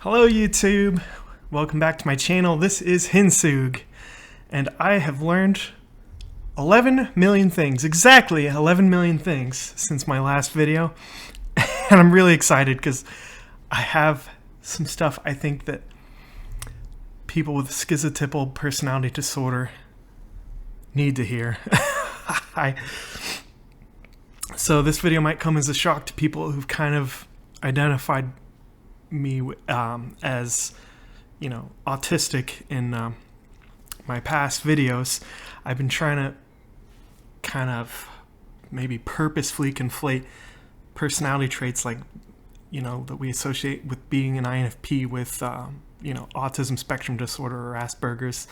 Hello YouTube, welcome back to my channel. This is Hinsug, and I have learned 11 million things, exactly 11 million things since my last video, and I'm really excited because I have some stuff I think that people with schizotypal personality disorder need to hear. So this video might come as a shock to people who've kind of identified me as, autistic in my past videos. I've been trying to kind of maybe purposefully conflate personality traits like, that we associate with being an INFP with, Autism Spectrum Disorder or Asperger's.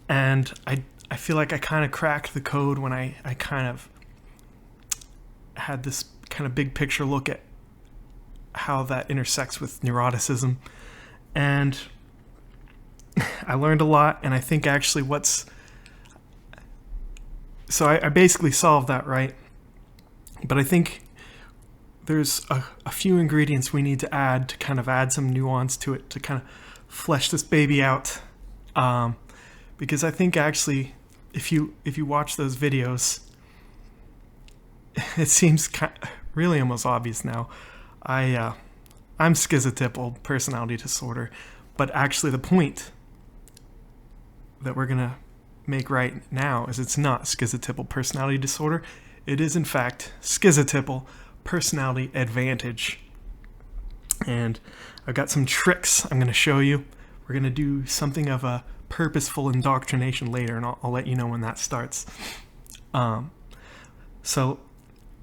And I feel like I kind of cracked the code when I kind of had this kind of big picture look at how that intersects with neuroticism, and I learned a lot. And I think actually I basically solved that, right? But I think there's a few ingredients we need to add to kind of add some nuance to it to kind of flesh this baby out, because I think actually if you watch those videos, it seems really almost obvious now. I'm schizotypal personality disorder, but actually the point that we're gonna make right now is it's not schizotypal personality disorder. It is in fact schizotypal personality advantage. And I've got some tricks I'm gonna show you. We're gonna do something of a purposeful indoctrination later, and I'll let you know when that starts. So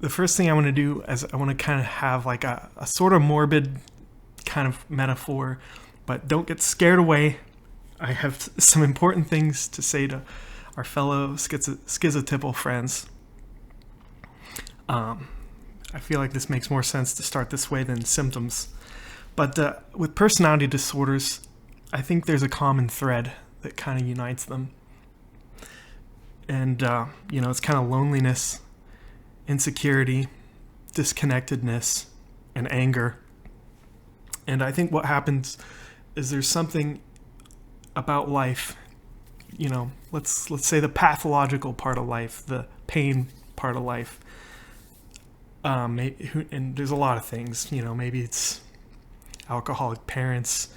the first thing I want to do is I want to kind of have like a sort of morbid kind of metaphor, but don't get scared away. I have some important things to say to our fellow schizotypal friends. I feel like this makes more sense to start this way than symptoms. But with personality disorders, I think there's a common thread that kind of unites them. And, it's kind of loneliness, insecurity, disconnectedness, and anger. And I think what happens is there's something about life, let's say the pathological part of life, the pain part of life. And there's a lot of things, maybe it's alcoholic parents,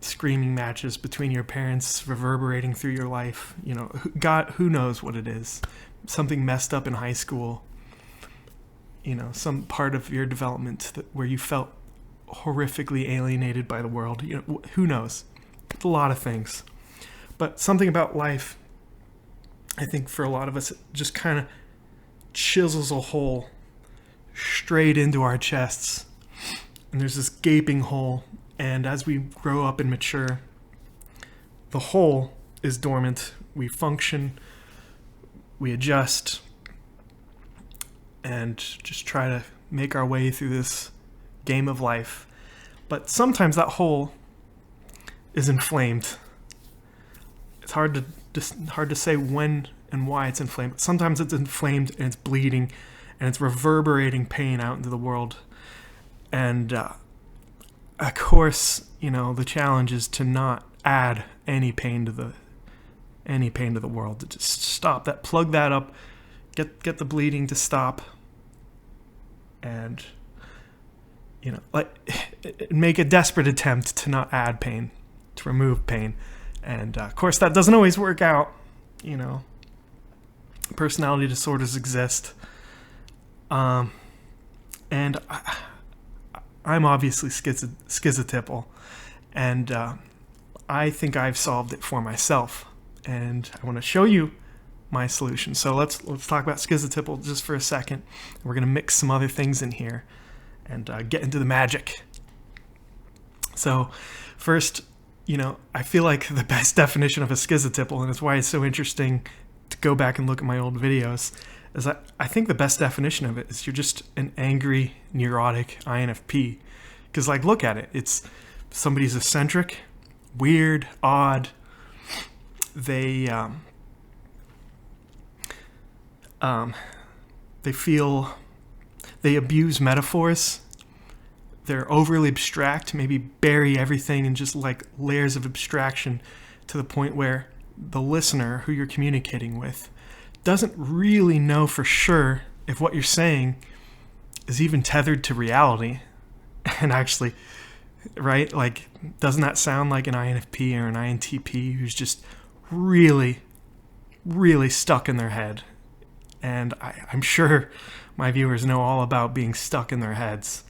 screaming matches between your parents reverberating through your life, God, who knows what it is. Something messed up in high school, some part of your development where you felt horrifically alienated by the world, who knows? A lot of things. But something about life, I think for a lot of us, it just kind of chisels a hole straight into our chests. And there's this gaping hole. And as we grow up and mature, the hole is dormant. We function, we adjust, and just try to make our way through this game of life. But sometimes that hole is inflamed. It's hard to say when and why it's inflamed. But sometimes it's inflamed and it's bleeding and it's reverberating pain out into the world. And of course, the challenge is to not add any pain to the world, to just stop that, plug that up, get the bleeding to stop, and make a desperate attempt to not add pain, to remove pain. And of course that doesn't always work out. Personality disorders exist, and I'm obviously schizotypal, and I think I've solved it for myself, and I want to show you my solution. So let's talk about schizotypal just for a second. We're going to mix some other things in here and get into the magic. So first, I feel like the best definition of a schizotypal, and it's why it's so interesting to go back and look at my old videos, is that I think the best definition of it is you're just an angry, neurotic INFP. Because, look at it. It's somebody's eccentric, weird, odd. They abuse metaphors. they're overly abstract, maybe bury everything in just like layers of abstraction to the point where the listener who you're communicating with doesn't really know for sure if what you're saying is even tethered to reality. And actually, right, like, doesn't that sound like an INFP or an INTP who's just really, really stuck in their head? And I'm sure my viewers know all about being stuck in their heads.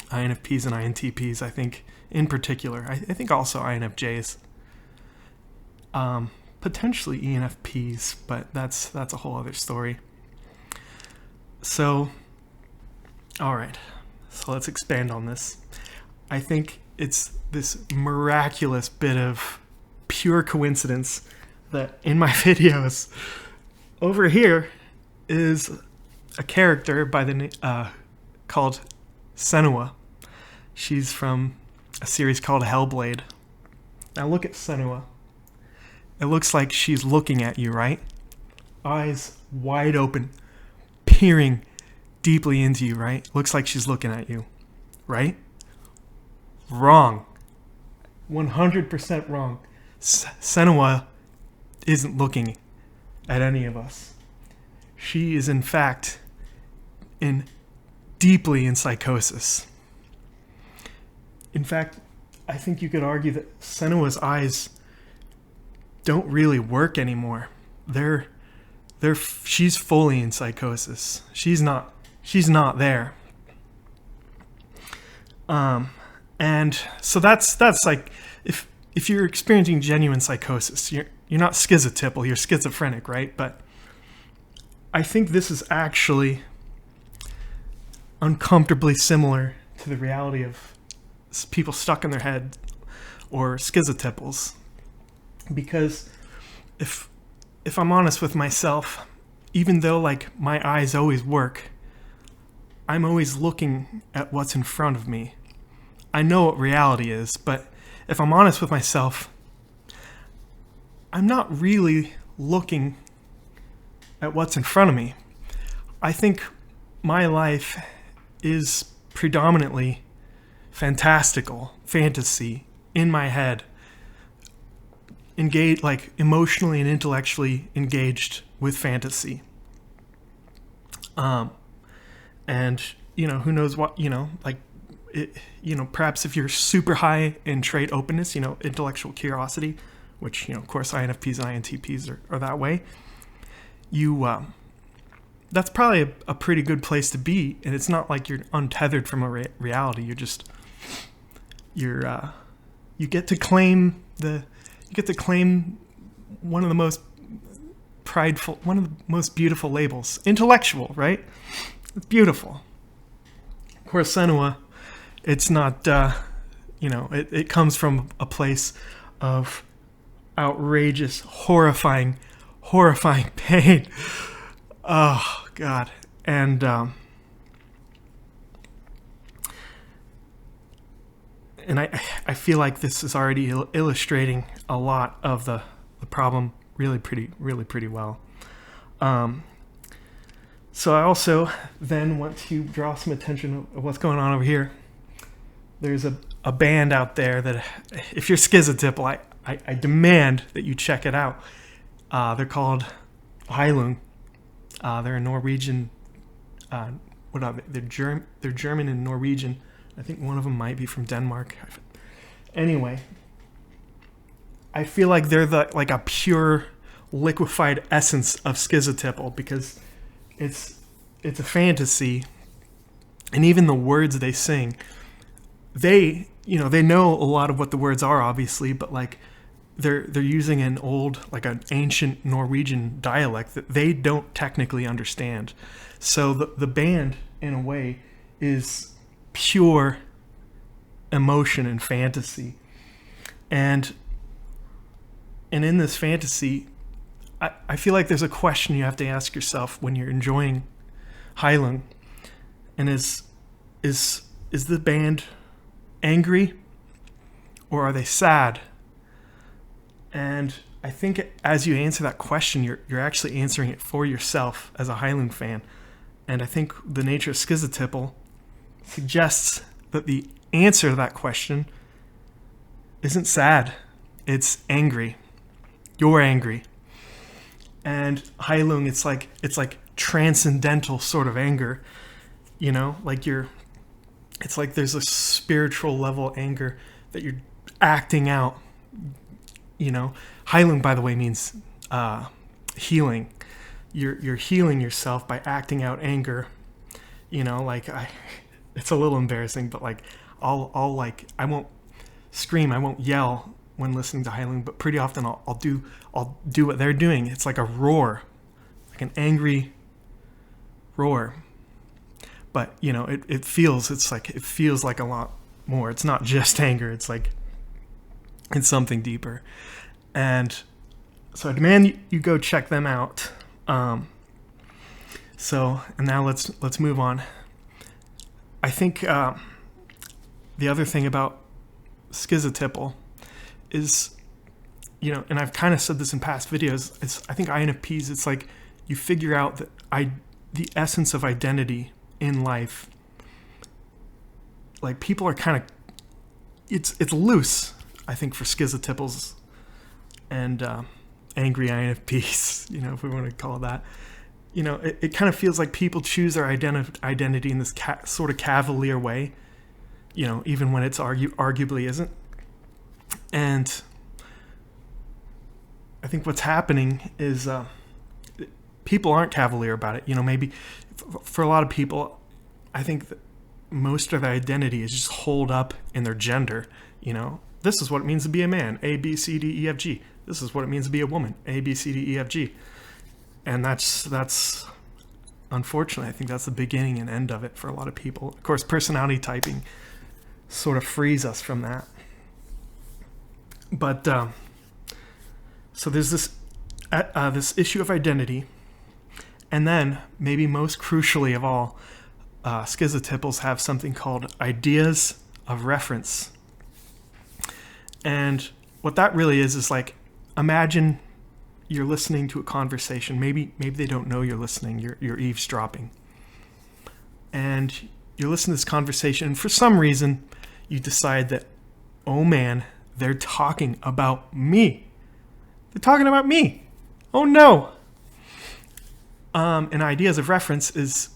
INFPs and INTPs, I think, in particular. I think also INFJs. Potentially ENFPs, but that's a whole other story. So, all right. So let's expand on this. I think it's this miraculous bit of pure coincidence that in my videos over here is a character by the called Senua. She's from a series called Hellblade. Now look at Senua. It looks like she's looking at you, right? Eyes wide open, peering deeply into you, right? Looks like she's looking at you, right? Wrong. 100% wrong. Senua isn't looking at any of us. She is, in fact, deeply in psychosis. In fact, I think you could argue that Senua's eyes don't really work anymore. She's fully in psychosis. She's not there. And so that's like, if you're experiencing genuine psychosis, you're not schizotypal, you're schizophrenic, right? But I think this is actually uncomfortably similar to the reality of people stuck in their head or schizotypals. Because if I'm honest with myself, even though like my eyes always work, I'm always looking at what's in front of me. I know what reality is, but if I'm honest with myself, I'm not really looking at what's in front of me. I think my life is predominantly fantastical, fantasy, in my head, engaged, like emotionally and intellectually engaged with fantasy. And who knows what, like, it, perhaps if you're super high in trait openness, intellectual curiosity, which, of course, INFPs and INTPs are that way, that's probably a pretty good place to be. And it's not like you're untethered from a reality. You get to claim one of the most prideful, one of the most beautiful labels, intellectual, right? It's beautiful. Of course, Senua, it's not, it comes from a place of outrageous, horrifying pain. Oh, God. And I feel like this is already illustrating a lot of the problem really pretty well. So I also then want to draw some attention of what's going on over here. There's a band out there that, if you're schizotypal, I demand that you check it out. They're called Heilung. They're a Norwegian. What are they? They're German and Norwegian. I think one of them might be from Denmark. Anyway, I feel like they're like a pure liquefied essence of schizotypal, because it's a fantasy, and even the words they sing, they know a lot of what the words are, obviously, but like they're using an ancient Norwegian dialect that they don't technically understand. So the band, in a way, is pure emotion and fantasy. And in this fantasy, I feel like there's a question you have to ask yourself when you're enjoying Heilung. And is the band angry, or are they sad? And I think as you answer that question, you're actually answering it for yourself as a Heilung fan. And I think the nature of schizotypal suggests that the answer to that question isn't sad. It's angry. You're angry. And Heilung, it's like transcendental sort of anger, like it's like there's a spiritual level anger that you're acting out, Heilung, by the way, means healing. You're healing yourself by acting out anger, it's a little embarrassing, but like I'll like, I won't scream, I won't yell when listening to Heilung, but pretty often I'll do what they're doing. It's like a roar, like an angry roar. But it feels like a lot more. It's not just anger. It's something deeper. And so I demand you go check them out. And now let's move on. I think the other thing about schizotypal is, and I've kind of said this in past videos, I think INFPs, it's like you figure out that the essence of identity in life, like people are kind of, it's loose, I think, for schizotypals and angry INFPs, if we want to call it that. It kind of feels like people choose their identity in this sort of cavalier way, even when it's arguably isn't. And I think what's happening is people aren't cavalier about it. Maybe for a lot of people, I think that most of their identity is just holed up in their gender. This is what it means to be a man, A, B, C, D, E, F, G. This is what it means to be a woman, A, B, C, D, E, F, G. And that's unfortunately, I think that's the beginning and end of it for a lot of people. Of course, personality typing sort of frees us from that. But so there's this issue of identity, and then maybe most crucially of all, schizotypals have something called ideas of reference. And what that really is like, imagine you're listening to a conversation. Maybe they don't know you're listening. You're eavesdropping, and you're listening to this conversation. And for some reason, you decide that, oh man, they're talking about me. They're talking about me. Oh no. And ideas of reference is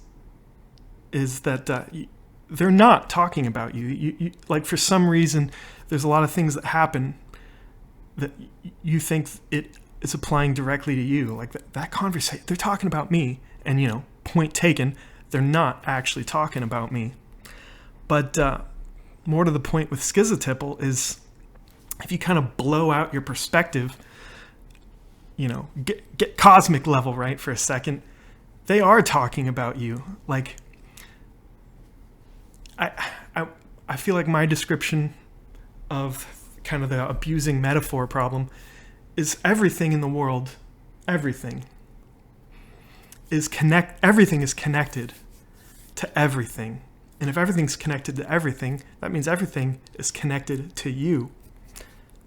that they're not talking about you. You like, for some reason, there's a lot of things that happen that you think it's applying directly to you. Like that conversation, they're talking about me, and point taken, they're not actually talking about me. But more to the point with schizotypal is, if you kind of blow out your perspective, get cosmic level, right, for a second, they are talking about you. Like, I feel like my description of kind of the abusing metaphor problem is everything in the world, everything is connected to everything. And if everything's connected to everything, that means everything is connected to you.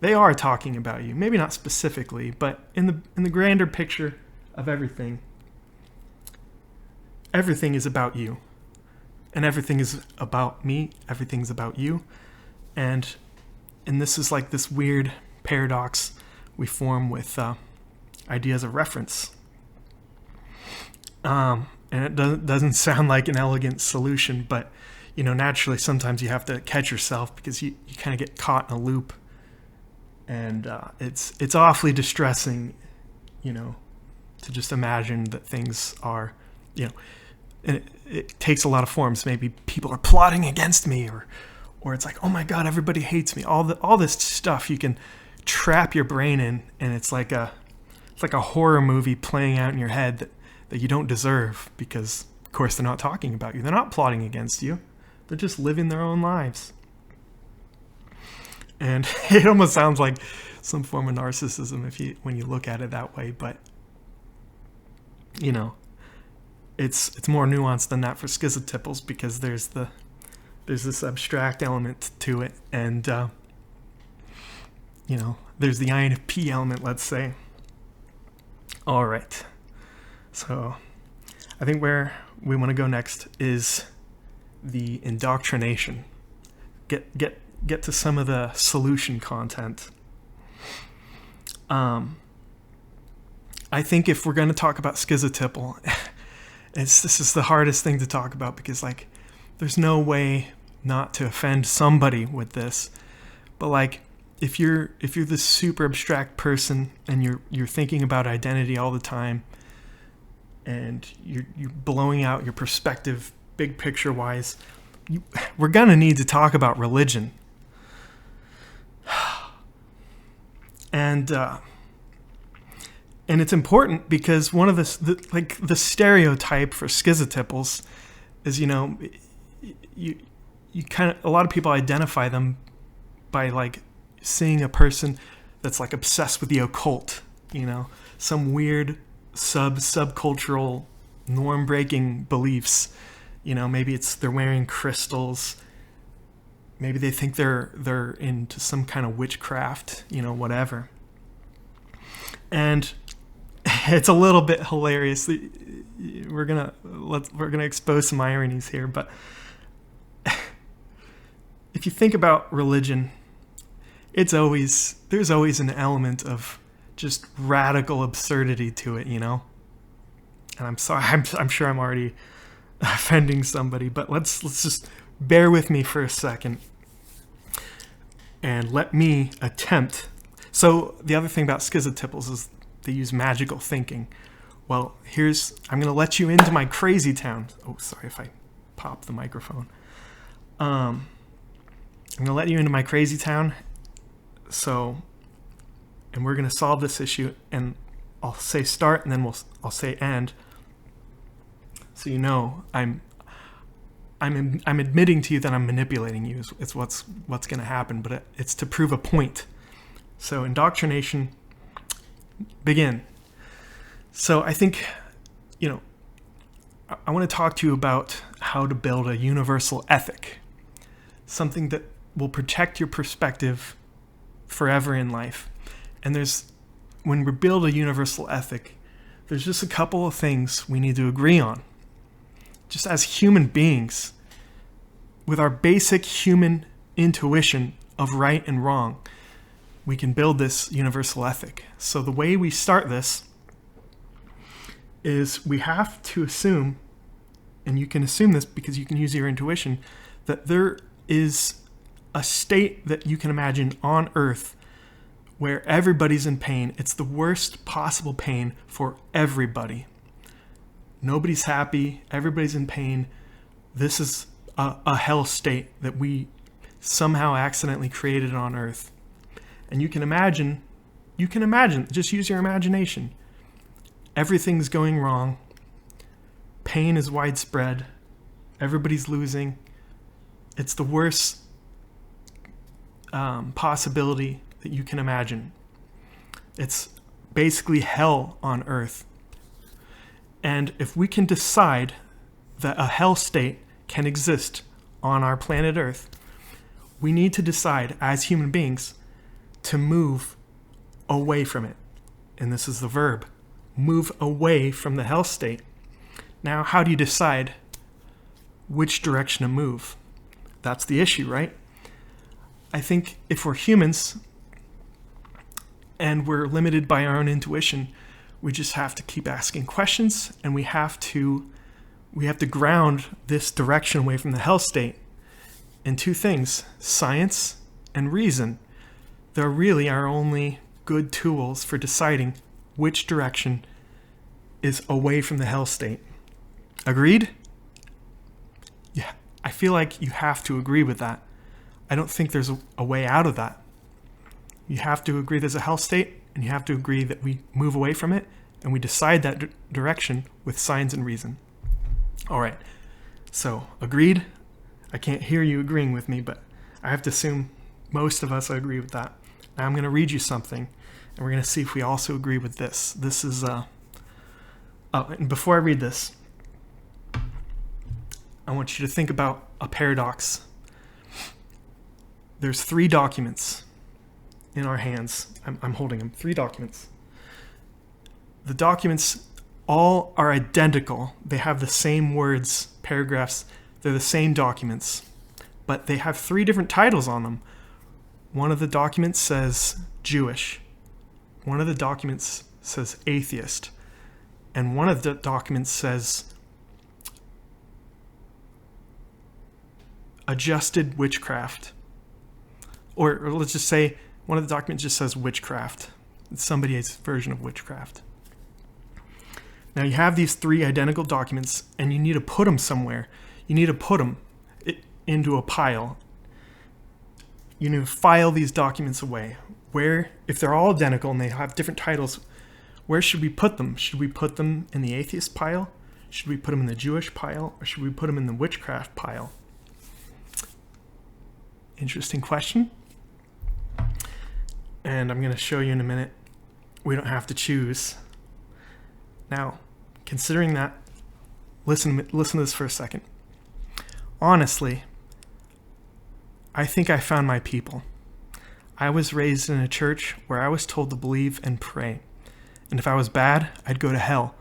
They are talking about you. Maybe not specifically, but in the grander picture of everything, everything is about you. And everything is about me. Everything's about you. And this is like this weird paradox we form with ideas of reference. And it doesn't sound like an elegant solution, but naturally sometimes you have to catch yourself, because you kind of get caught in a loop, and it's awfully distressing, to just imagine that things are, and it takes a lot of forms. Maybe people are plotting against me, or it's like, oh my God, everybody hates me. All this stuff you can trap your brain in, and it's like a horror movie playing out in your head that you don't deserve, because of course they're not talking about you. They're not plotting against you. They're just living their own lives. And it almost sounds like some form of narcissism when you look at it that way, but it's more nuanced than that for schizotypals, because there's this abstract element to it, and there's the INFP element, let's say. All right. So I think where we want to go next is the indoctrination get to some of the solution content. I think if we're going to talk about schizotypal, this is the hardest thing to talk about, because like there's no way not to offend somebody with this. But like if you're this super abstract person and you're thinking about identity all the time, and you're blowing out your perspective big picture wise, we're gonna need to talk about religion. And it's important because one of the stereotype for schizotypals is, you kind of, a lot of people identify them by like seeing a person that's like obsessed with the occult, some weird subcultural norm breaking beliefs. Maybe it's they're wearing crystals. Maybe they think they're into some kind of witchcraft, whatever. And it's a little bit hilarious. We're gonna expose some ironies here, but if you think about religion, there's always an element of just radical absurdity to it, And I'm sorry, I'm sure I'm already offending somebody, but let's just bear with me for a second and let me attempt. So the other thing about schizotypals is they use magical thinking. Well, I'm going to let you into my crazy town. Oh, sorry if I pop the microphone. I'm going to let you into my crazy town. And we're going to solve this issue, and I'll say start, and then I'll say end. So I'm admitting to you that I'm manipulating you. It's what's going to happen, but it's to prove a point. So indoctrination, begin. So I think, I want to talk to you about how to build a universal ethic, something that will protect your perspective forever in life. And when we build a universal ethic, there's just a couple of things we need to agree on. Just as human beings, with our basic human intuition of right and wrong, we can build this universal ethic. So the way we start this is we have to assume, and you can assume this because you can use your intuition, that there is a state that you can imagine on Earth where everybody's in pain. It's the worst possible pain for everybody. Nobody's happy. Everybody's in pain. This is a hell state that we somehow accidentally created on Earth. And you can imagine, just use your imagination. Everything's going wrong. Pain is widespread. Everybody's losing. It's the worst possibility that you can imagine. It's basically hell on Earth. And if we can decide that a hell state can exist on our planet Earth, we need to decide as human beings to move away from it. And this is the verb, move away from the hell state. Now, how do you decide which direction to move? That's the issue, right? I think if we're humans and we're limited by our own intuition, we just have to keep asking questions, and we have to ground this direction away from the hell state in two things: science and reason. They're really our only good tools for deciding which direction is away from the hell state. Agreed? Yeah, I feel like you have to agree with that. I don't think there's a way out of that. You have to agree there's a hell state, and you have to agree that we move away from it, and we decide that direction with science and reason. All right, so agreed? I can't hear you agreeing with me, but I have to assume most of us agree with that. Now I'm going to read you something, and we're going to see if we also agree with this. This is, and before I read this, I want you to think about a paradox. There's 3 documents in our hands. I'm holding them. 3 documents. The documents all are identical. They have the same words, paragraphs. They're the same documents. but they have 3 different titles on them. One of the documents says Jewish. One of the documents says atheist. And one of the documents says adjusted witchcraft. Or let's just say one of the documents just says witchcraft. It's somebody's version of witchcraft. Now you have these 3 identical documents and you need to put them somewhere. You need to put them into a pile. You need to file these documents away. Where, if they're all identical and they have different titles, where should we put them? Should we put them in the atheist pile? Should we put them in the Jewish pile? Or should we put them in the witchcraft pile? Interesting question. And I'm going to show you in a minute. We don't have to choose. Now, considering that, listen to this for a second. Honestly, I think I found my people. I was raised in a church where I was told to believe and pray. And if I was bad, I'd go to hell.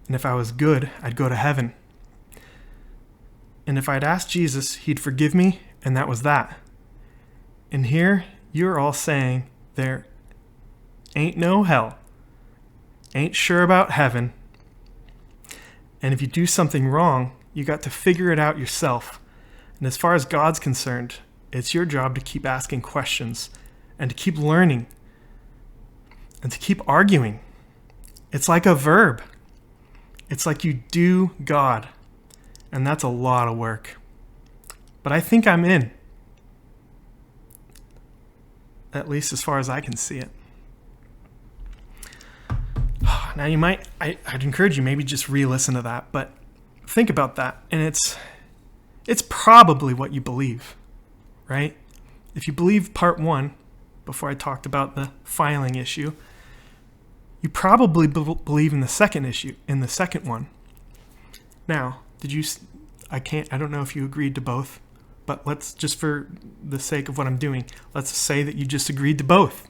And if I was good, I'd go to heaven. And if I'd asked Jesus, he'd forgive me, and that was that. And here, you're all saying there ain't no hell. Ain't sure about heaven. And if you do something wrong, you got to figure it out yourself. And as far as God's concerned, it's your job to keep asking questions and to keep learning and to keep arguing. It's like a verb. It's like you do God. And that's a lot of work. But I think I'm in. At least as far as I can see it. Now you might, I'd encourage you maybe just re-listen to that, but think about that. And it's probably what you believe, right? If you believe part 1, before I talked about the filing issue, you probably believe in the second issue, in the second one. Now, I don't know if you agreed to both, but let's, just for the sake of what I'm doing, let's say that you just agreed to both.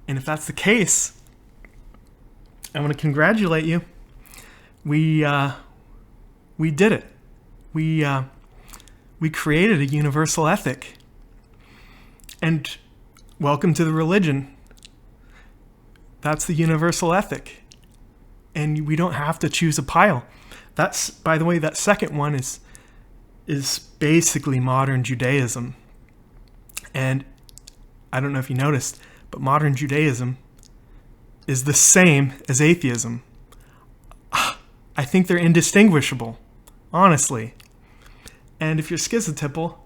And if that's the case, I want to congratulate you. We did it. We created a universal ethic. And welcome to the religion. That's the universal ethic. And we don't have to choose a pile. That's, by the way, that second one is basically modern Judaism. And I don't know if you noticed, but modern Judaism is the same as atheism. I think they're indistinguishable, honestly. And if you're schizotypal,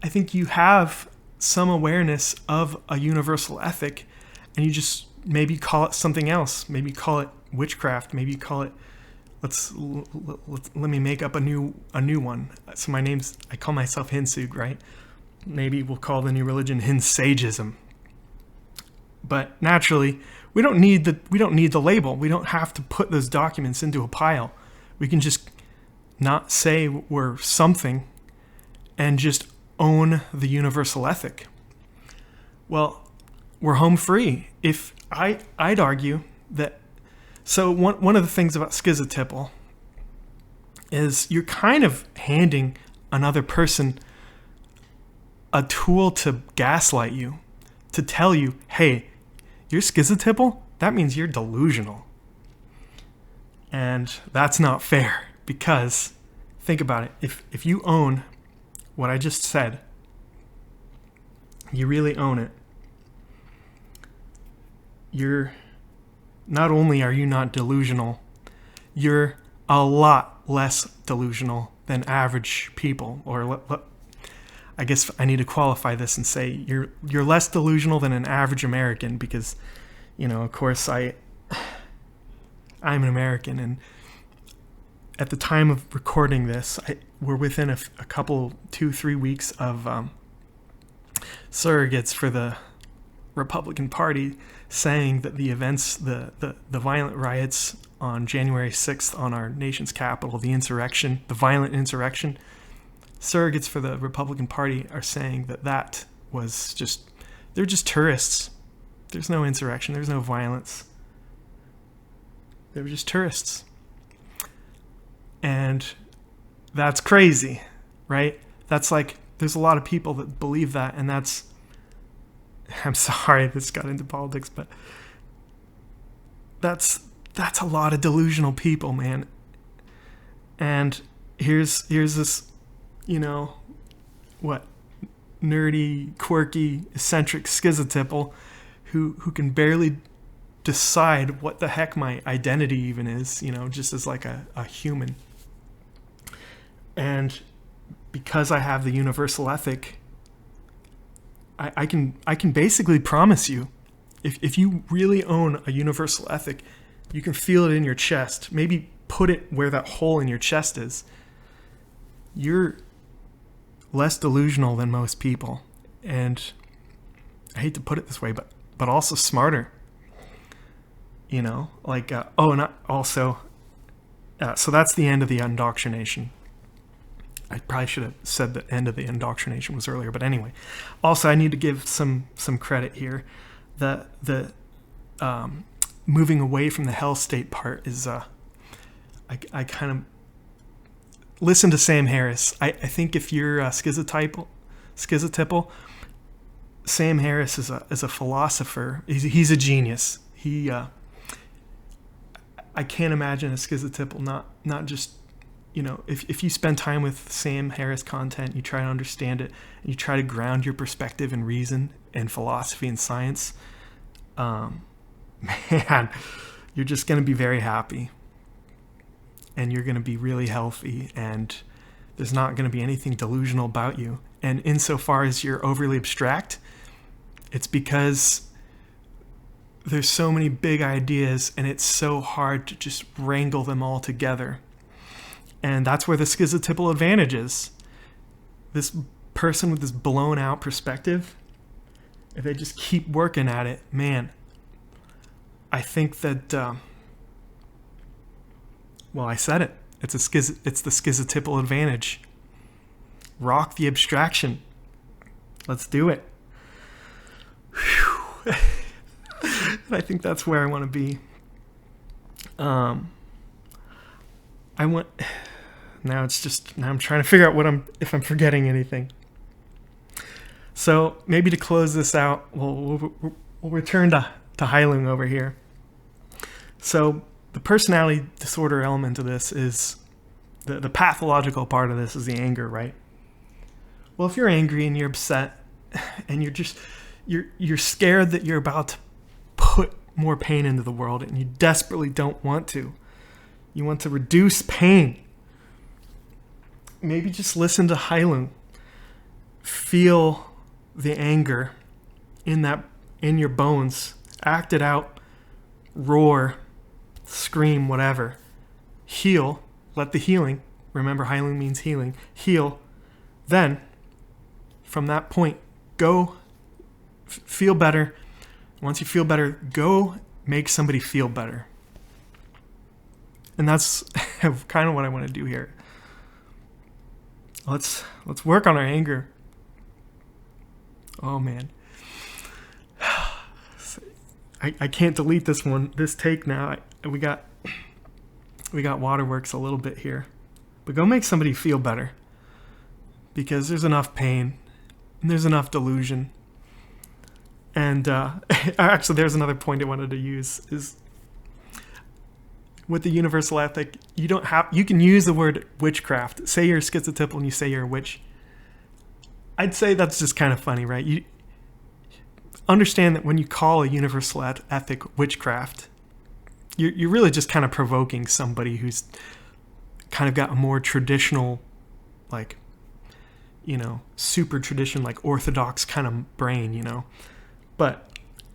I think you have some awareness of a universal ethic, and you just maybe call it something else. Maybe call it witchcraft. Maybe call it, let me make up a new one. So I call myself Hinsug, right? Maybe we'll call the new religion Hinsagism. But naturally, we don't need the label. We don't have to put those documents into a pile. We can just not say we're something and just own the universal ethic. Well, we're home free. If I'd argue that, so one of the things about schizotypal is you're kind of handing another person a tool to gaslight you, to tell you, hey, you're schizotypal? That means you're delusional. And that's not fair, because think about it. If you own what I just said, you really own it. Not only are you not delusional, you're a lot less delusional than average people. Or I guess I need to qualify this and say you're less delusional than an average American, because, of course I'm an American, and at the time of recording this, we're within a couple, 2-3 weeks of surrogates for the Republican Party saying that the events, the violent riots on January 6th on our nation's capital, the insurrection, the violent insurrection, surrogates for the Republican Party are saying that was they're just tourists. There's no insurrection. There's no violence. They were just tourists. And that's crazy, right? That's like, there's a lot of people that believe that, and that's, I'm sorry this got into politics, but that's a lot of delusional people, man. And here's this, nerdy, quirky, eccentric schizotypal who can barely decide what the heck my identity even is, just as like a human. And because I have the universal ethic, I can basically promise you, if you really own a universal ethic, you can feel it in your chest. Maybe put it where that hole in your chest is. You're less delusional than most people. And I hate to put it this way, but also smarter. So that's the end of the indoctrination. I probably should have said the end of the indoctrination was earlier, but anyway. Also, I need to give some credit here. The moving away from the hell state part is, I kind of listen to Sam Harris. I think if you're schizotypal, Sam Harris is a philosopher. He's a genius. I can't imagine a schizotypal not just, if you spend time with Sam Harris content, you try to understand it, and you try to ground your perspective in reason and philosophy and science, man, you're just going to be very happy. And you're going to be really healthy, and there's not going to be anything delusional about you. And insofar as you're overly abstract, it's because there's so many big ideas, and it's so hard to just wrangle them all together. And that's where the schizotypal advantage is. This person with this blown out perspective, if they just keep working at it, man, I think that, I said it. It's the schizotypal advantage. Rock the abstraction. Let's do it. I think that's where I want to be. Now I'm trying to figure out if I'm forgetting anything. So maybe to close this out, we'll return to Heilung over here. So the personality disorder element of this is the pathological part of this is the anger, right? Well, if you're angry and you're upset and you're scared that you're about to put more pain into the world, and you desperately don't want to. You want to reduce pain. Maybe just listen to Heilung. Feel the anger in your bones. Act it out. Roar. Scream, whatever. Heal. Let the healing. Remember, Heilung means healing. Heal. Then, from that point, go feel better. Once you feel better, go make somebody feel better. And that's kind of what I want to do here. Let's work on our anger. Oh man. I can't delete this take now. We got waterworks a little bit here. But go make somebody feel better. Because there's enough pain and there's enough delusion. And actually, there's another point I wanted to use is with the universal ethic, you can use the word witchcraft. Say you're schizotypal and you say you're a witch. I'd say that's just kind of funny, right? You understand that when you call a universal ethic witchcraft, you're really just kind of provoking somebody who's kind of got a more traditional, like, super tradition, like orthodox kind of brain,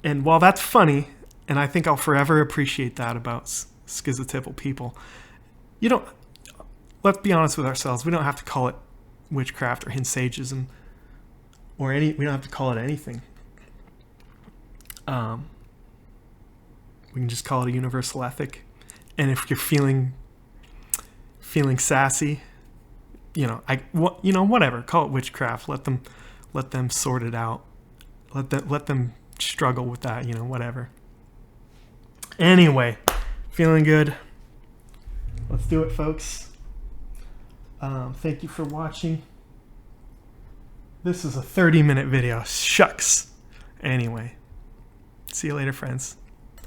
and while that's funny, and I think I'll forever appreciate that about schizotypal people, let's be honest with ourselves, we don't have to call it witchcraft or hinsagism we don't have to call it anything. We can just call it a universal ethic. And if you're feeling sassy, whatever, call it witchcraft. Let them sort it out. Let them struggle with that, whatever. Anyway, feeling good. Let's do it, folks. Thank you for watching. This is a 30-minute video. Shucks. Anyway, see you later, friends.